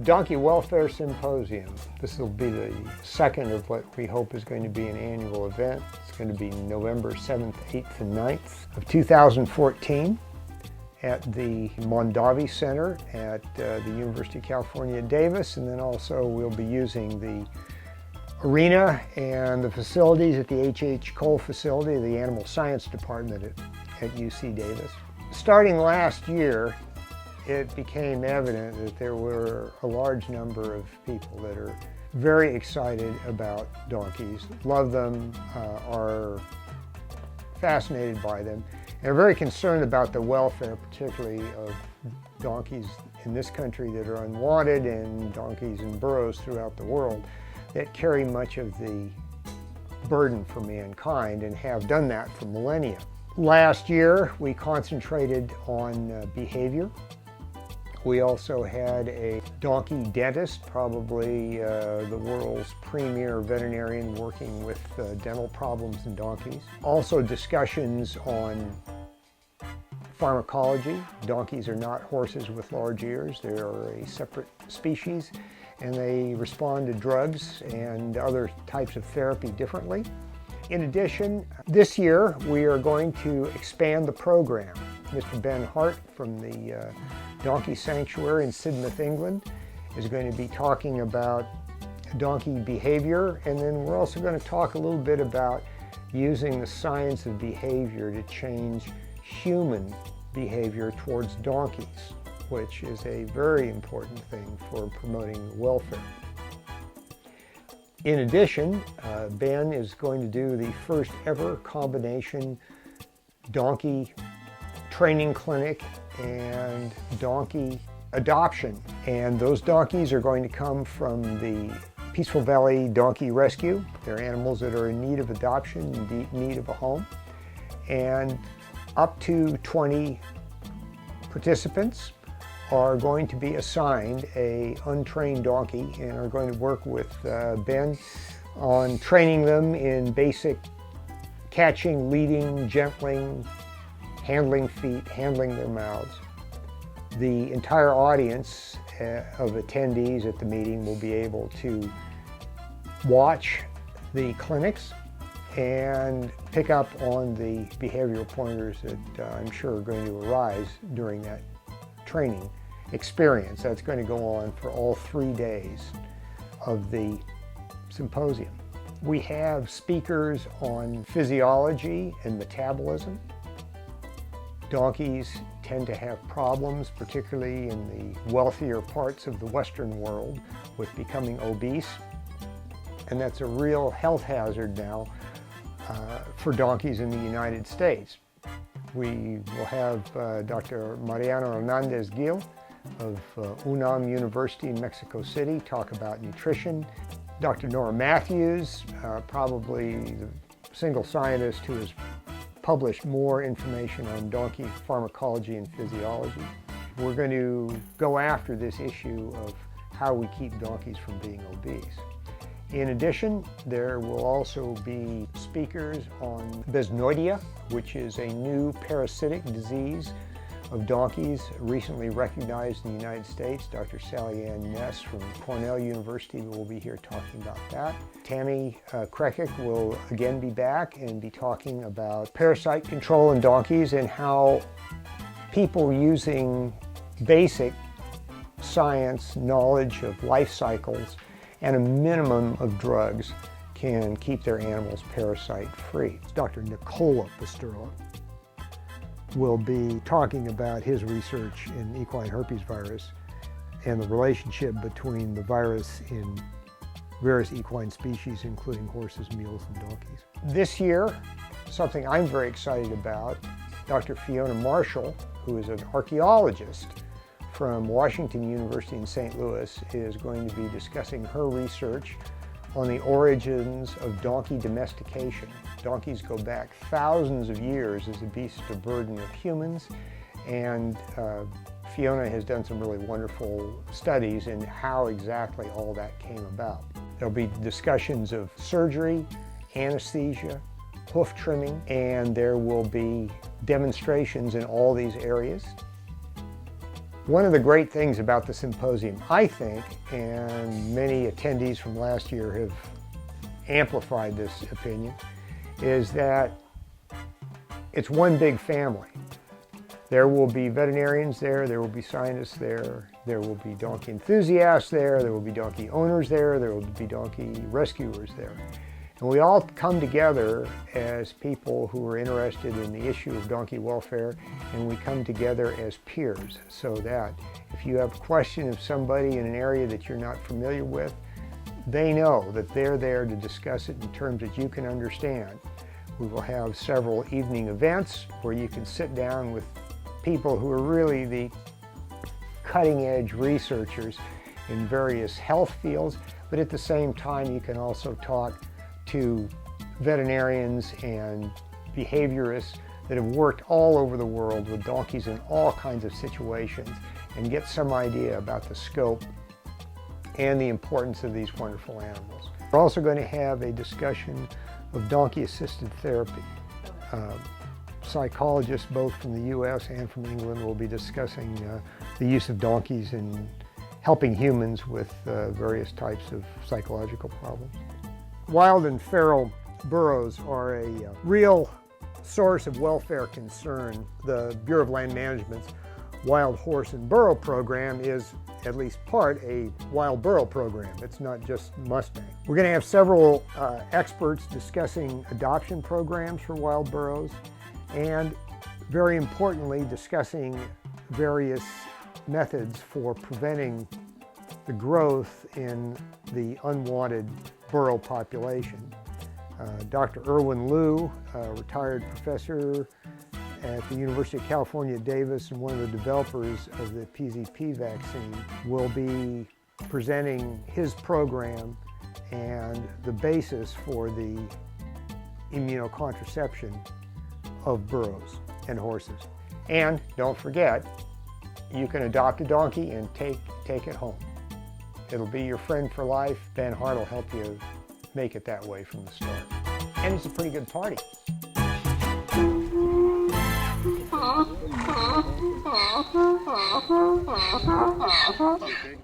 Donkey Welfare Symposium. This will be the second of what we hope is going to be an annual event. It's going to be November 7th, 8th, and 9th of 2014 at the Mondavi Center at the University of California, Davis, and then also we'll be using the arena and the facilities at the H.H. Cole facility, the Animal Science Department at UC Davis. Starting last year, it became evident that there were a large number of people that are very excited about donkeys, love them, are fascinated by them, and are very concerned about the welfare, particularly of donkeys in this country that are unwanted and donkeys in burrows throughout the world that carry much of the burden for mankind and have done that for millennia. Last year, we concentrated on behavior. We also had a donkey dentist, probably the world's premier veterinarian working with dental problems in donkeys. Also discussions on pharmacology. Donkeys are not horses with large ears. They are a separate species and they respond to drugs and other types of therapy differently. In addition, this year we are going to expand the program. Mr. Ben Hart from the Donkey Sanctuary in Sidmouth, England is going to be talking about donkey behavior, and then we're also going to talk a little bit about using the science of behavior to change human behavior towards donkeys, which is a very important thing for promoting welfare. In addition, Ben is going to do the first ever combination donkey training clinic and donkey adoption. And those donkeys are going to come from the Peaceful Valley Donkey Rescue. They're animals that are in need of adoption, in need of a home. And up to 20 participants are going to be assigned an untrained donkey and are going to work with Ben on training them in basic catching, leading, gentling, handling feet, handling their mouths. The entire audience of attendees at the meeting will be able to watch the clinics and pick up on the behavioral pointers that I'm sure are going to arise during that training experience. That's going to go on for all 3 days of the symposium. We have speakers on physiology and metabolism. Donkeys tend to have problems, particularly in the wealthier parts of the Western world, with becoming obese. And that's a real health hazard now for donkeys in the United States. We will have Dr. Mariano Hernandez Gil of UNAM University in Mexico City talk about nutrition. Dr. Nora Matthews, probably the single scientist who has published more information on donkey pharmacology and physiology. We're going to go after this issue of how we keep donkeys from being obese. In addition, there will also be speakers on Besnoidia, which is a new parasitic disease of donkeys recently recognized in the United States. Dr. Sally Ann Ness from Cornell University will be here talking about that. Tammy Krekic will again be back and be talking about parasite control in donkeys and how people using basic science, knowledge of life cycles, and a minimum of drugs can keep their animals parasite-free. Dr. Nicola Pasturla will be talking about his research in equine herpes virus and the relationship between the virus in various equine species, including horses, mules, and donkeys. This year, something I'm very excited about, Dr. Fiona Marshall, who is an archaeologist from Washington University in St. Louis, is going to be discussing her research on the origins of donkey domestication. Donkeys go back thousands of years as a beast of burden of humans, and Fiona has done some really wonderful studies in how exactly all that came about. There'll be discussions of surgery, anesthesia, hoof trimming, and there will be demonstrations in all these areas. One of the great things about the symposium, I think, and many attendees from last year have amplified this opinion, is that it's one big family. There will be veterinarians there, there will be scientists there, there will be donkey enthusiasts there will be donkey owners there will be donkey rescuers there. And we all come together as people who are interested in the issue of donkey welfare, and we come together as peers, so that if you have a question of somebody in an area that you're not familiar with, they know that they're there to discuss it in terms that you can understand. We will have several evening events where you can sit down with people who are really the cutting-edge researchers in various health fields, but at the same time you can also talk to veterinarians and behaviorists that have worked all over the world with donkeys in all kinds of situations and get some idea about the scope and the importance of these wonderful animals. We're also going to have a discussion of donkey-assisted therapy. Psychologists both from the US and from England will be discussing the use of donkeys in helping humans with various types of psychological problems. Wild and feral burros are a real source of welfare concern. The Bureau of Land Management's Wild Horse and Burro program is at least part a wild burro program. It's not just Mustang. We're going to have several experts discussing adoption programs for wild burros, and very importantly discussing various methods for preventing the growth in the unwanted burro population. Dr. Irwin Liu, a retired professor at the University of California at Davis and one of the developers of the PZP vaccine, will be presenting his program and the basis for the immunocontraception of burros and horses. And don't forget, you can adopt a donkey and take it home. It'll be your friend for life. Ben Hart will help you make it that way from the start. And it's a pretty good party. Okay.